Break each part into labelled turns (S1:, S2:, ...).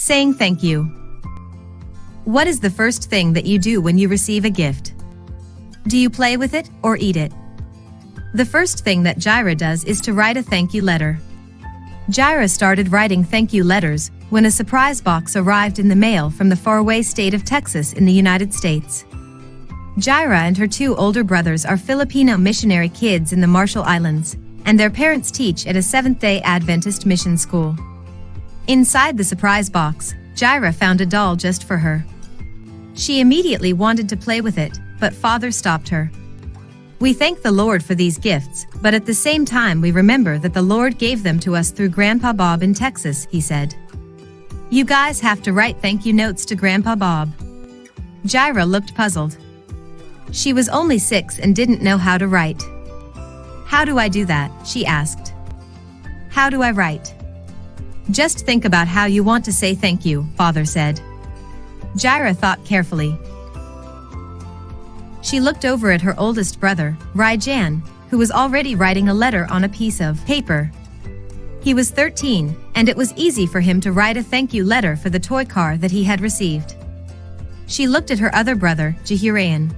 S1: Saying thank you. What is the first thing that you do when you receive a gift? Do you play with it or eat it? The first thing that Jaira does is to write a thank you letter. Jaira started writing thank you letters when a surprise box arrived in the mail from the faraway state of Texas in the United States. Jaira and her two older brothers are Filipino missionary kids in the Marshall Islands, and their parents teach at a Seventh-day Adventist mission school. Inside the surprise box, Jaira found a doll just for her. She immediately wanted to play with it, but Father stopped her. We thank the Lord for these gifts, but at the same time we remember that the Lord gave them to us through Grandpa Bob in Texas, he said. You guys have to write thank you notes to Grandpa Bob. Jaira looked puzzled. She was only 6 and didn't know how to write. How do I do that? She asked. How do I write? Just think about how you want to say thank you, Father said. Jaira thought carefully. She looked over at her oldest brother, Jan, who was already writing a letter on a piece of paper. He was 13, and it was easy for him to write a thank you letter for the toy car that he had received. She looked at her other brother, Jaira.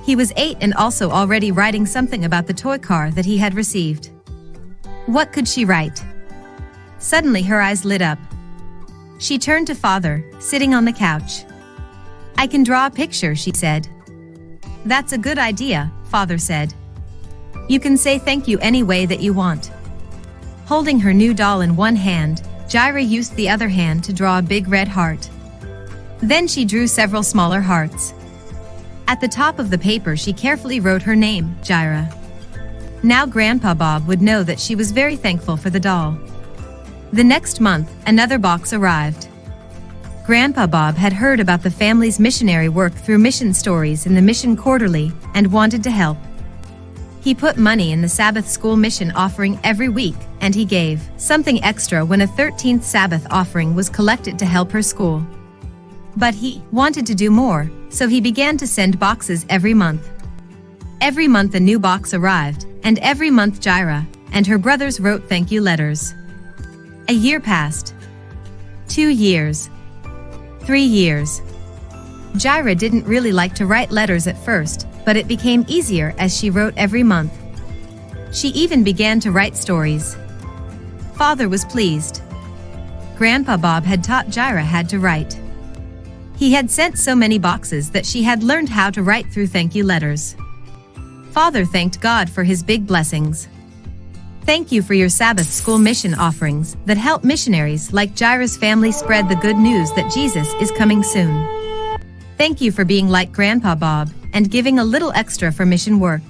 S1: He was 8 and also already writing something about the toy car that he had received. What could she write? Suddenly her eyes lit up. She turned to Father, sitting on the couch. I can draw a picture, she said. That's a good idea, Father said. You can say thank you any way that you want. Holding her new doll in one hand, Jaira used the other hand to draw a big red heart. Then she drew several smaller hearts. At the top of the paper she carefully wrote her name, Jaira. Now Grandpa Bob would know that she was very thankful for the doll. The next month, another box arrived. Grandpa Bob had heard about the family's missionary work through mission stories in the Mission Quarterly and wanted to help. He put money in the Sabbath school mission offering every week, and he gave something extra when a 13th Sabbath offering was collected to help her school. But he wanted to do more, so he began to send boxes every month. Every month a new box arrived, and every month Jaira and her brothers wrote thank you letters. A year passed. 2 years. 3 years. Jaira didn't really like to write letters at first, but it became easier as she wrote every month. She even began to write stories. Father was pleased. Grandpa Bob had taught Jaira how to write. He had sent so many boxes that she had learned how to write through thank you letters. Father thanked God for his big blessings. Thank you for your Sabbath school mission offerings that help missionaries like Jaira's family spread the good news that Jesus is coming soon. Thank you for being like Grandpa Bob and giving a little extra for mission work.